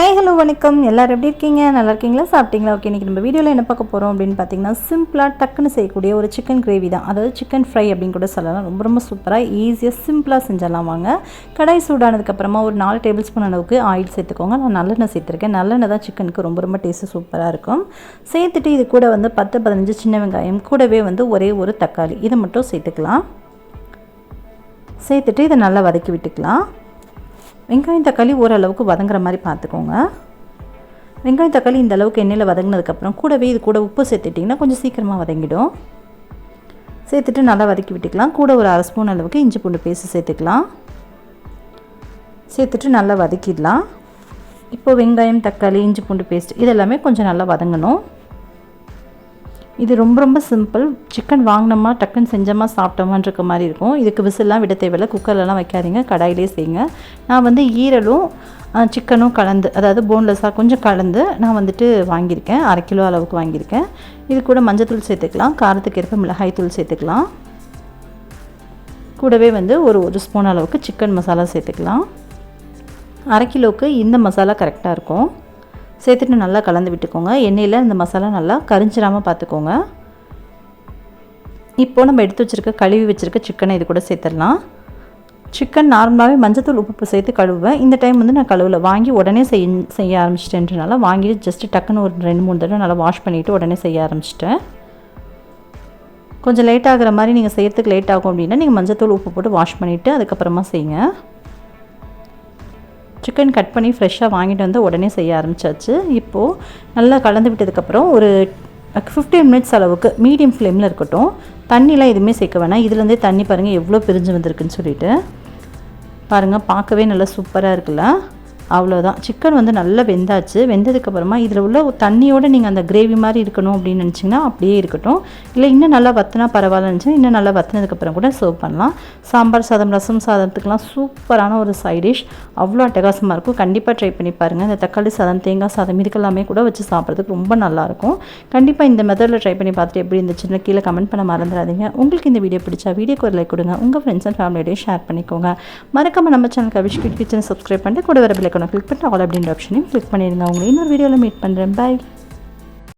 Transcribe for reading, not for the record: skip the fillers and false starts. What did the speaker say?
Hi hello வணக்கம். எல்லாரும் எப்படி இருக்கீங்க? நல்லா இருக்கீங்களா? சாப்பிட்டீங்களா? ஓகே, இன்றைக்கி நம்ம வீடியோவில் என்ன பார்க்க போகிறோம் அப்படின்னு பார்த்தீங்கன்னா, சிம்பிளாக டக்குன்னு செய்யக்கூடிய ஒரு சிக்கன் கிரேவி தான். அதாவது சிக்கன் ஃப்ரை அப்படின்னு கூட சொல்லலாம். ரொம்ப ரொம்ப சூப்பராக ஈஸியாக சிம்பிளாக செஞ்சிடலாம் வாங்க. கடாய் சூடானதுக்கப்புறமா ஒரு 4 டேபிள் ஸ்பூன் அளவுக்கு ஆயில் சேர்த்துக்கோங்க. நான் நல்லெண்ணெய் சேர்த்துருக்கேன். நல்லெண்ணெய் தான் சிக்கனுக்கு ரொம்ப ரொம்ப டேஸ்ட்டு சூப்பராக இருக்கும். சேர்த்துட்டு இது கூட 10-15 சின்ன வெங்காயம், கூடவே ஒரே ஒரு தக்காளி, இதை மட்டும் சேர்த்துக்கலாம். சேர்த்துட்டு இதை நல்லா வதக்கி விட்டுக்கலாம். வெங்காயம் தக்காளி ஓரளவுக்கு வதங்குற மாதிரி பார்த்துக்கோங்க. வெங்காயம் தக்காளி இந்த அளவுக்கு எண்ணெயில் வதங்கினதுக்கப்புறம் கூடவே இது கூட உப்பு சேர்த்துட்டிங்கன்னா கொஞ்சம் சீக்கிரமாக வதங்கிடும். சேர்த்துட்டு நல்லா வதக்கி விட்டுக்கலாம். கூட ஒரு அரை ஸ்பூன் அளவுக்கு இஞ்சி பூண்டு பேஸ்ட் சேர்த்துக்கலாம். சேர்த்துட்டு நல்லா வதக்கிடலாம். இப்போது வெங்காயம் தக்காளி இஞ்சி பூண்டு பேஸ்ட் இதெல்லாமே கொஞ்சம் நல்லா வதங்கணும். இது ரொம்ப ரொம்ப சிம்பிள். சிக்கன் வாங்கினோமா டக்குன்னு செஞ்சோமா சாப்பிட்டோமான்ற மாதிரி இருக்கும். இதுக்கு விசில்லாம் விட தேவையில்லை. குக்கர்லலாம் வைக்காதீங்க, கடாயிலே செய்யுங்க. நான் ஈரலும் சிக்கனும் கலந்து, அதாவது போன்லெஸ்ஸாக கொஞ்சம் கலந்து நான் வாங்கியிருக்கேன். 1/2 கிலோ அளவுக்கு வாங்கியிருக்கேன். இது கூட மஞ்சத்தூள் சேர்த்துக்கலாம். காரத்துக்கு ஏற்ப மிளகாய் தூள் சேர்த்துக்கலாம். கூடவே ஒரு ஸ்பூன் அளவுக்கு சிக்கன் மசாலா சேர்த்துக்கலாம். 1/2 கிலோவுக்கு இந்த மசாலா கரெக்டாக இருக்கும். சேர்த்துட்டு நல்லா கலந்து விட்டுக்கோங்க. எண்ணெயில் இந்த மசாலா நல்லா கரிஞ்சிடாமல் பார்த்துக்கோங்க. இப்போது நம்ம எடுத்து வச்சுருக்க கழுவி வச்சுருக்க சிக்கனை இது கூட சேர்த்துடலாம். சிக்கன் நார்மலாகவே மஞ்சத்தூள் உப்பு சேர்த்து கழுவுவேன். இந்த டைம் நான் கழுவில் வாங்கி உடனே செய்ய ஆரம்பிச்சிட்டேன்றனால வாங்கிட்டு ஜஸ்ட்டு டக்குன்னு ஒரு 2-3 தடவை நல்லா வாஷ் பண்ணிவிட்டு உடனே செய்ய ஆரம்பிச்சிட்டேன். கொஞ்சம் லேட் ஆகிற மாதிரி நீங்கள் செய்யறதுக்கு லேட் ஆகும் அப்படின்னா நீங்கள் மஞ்சத்தூள் உப்பு போட்டு வாஷ் பண்ணிவிட்டு அதுக்கப்புறமா செய்யுங்க. சிக்கன் கட் பண்ணி ஃப்ரெஷ்ஷாக வாங்கிட்டு உடனே செய்ய ஆரம்பித்தாச்சு. இப்போது நல்லா கலந்து விட்டதுக்கப்புறம் ஒரு 15 மினிட்ஸ் அளவுக்கு மீடியம் ஃப்ளேமில் இருக்கட்டும். தண்ணிலாம் எதுவுமே சேர்க்க வேணாம். இதுலேருந்தே தண்ணி பாருங்கள் எவ்வளோ பிரிஞ்சு வந்திருக்குன்னு சொல்லிட்டு பாருங்கள். பார்க்கவே நல்லா சூப்பராக இருக்குல்ல. அவ்வளோதான். சிக்கன் நல்லா வெந்தாச்சு. வெந்ததுக்கப்புறமா இதில் உள்ள தண்ணியோடு நீங்கள் அந்த கிரேவி மாதிரி இருக்கணும் அப்படின்னு நினச்சிங்கன்னா அப்படியே இருக்கட்டும். இல்லை இன்னும் நல்லா வற்றினா பரவாயில்லன்னு நினச்சிங்கன்னா இன்னும் நல்லா வற்றினதுக்கப்புறம் கூட சர்வ் பண்ணலாம். சாம்பார் சாதம், ரசம் சாதத்துக்கெலாம் சூப்பரான ஒரு சைட் டிஷ். அவ்வளோ அட்டகாசமாக இருக்கும். கண்டிப்பாக ட்ரை பண்ணி பாருங்கள். இந்த தக்காளி சாதம், தேங்காய் சாதம் இதுக்கெல்லாமே கூட வச்சு சாப்பிட்றதுக்கு ரொம்ப நல்லாயிருக்கும். கண்டிப்பாக இந்த மெத்தடில் ட்ரை பண்ணி பார்த்துட்டு எப்படி இருந்துச்சுன்னு கீழே கமெண்ட் பண்ண மறந்துடாதீங்க. உங்களுக்கு இந்த வீடியோ பிடிச்சா வீடியோக்கு ஒரு லைக் கொடுங்க. உங்கள் ஃப்ரெண்ட்ஸ் அண்ட் ஃபேமிலியோடய ஷேர் பண்ணிக்கோங்க. மறக்காமல் நம்ம சேனலுக்கு அவிஷ் கிச்சனை சப்ஸ்கிரைப் பண்ணிட்டு கூட வர பிள்ளைக்கு கிளிக் பண்ணிட்டு ஆல் அப்படின்ற ஆப்ஷனையும் கிளிக் பண்ணிடுங்க. உங்களை இன்னொரு வீடியோவில் மீட் பண்ணுறேன். பை.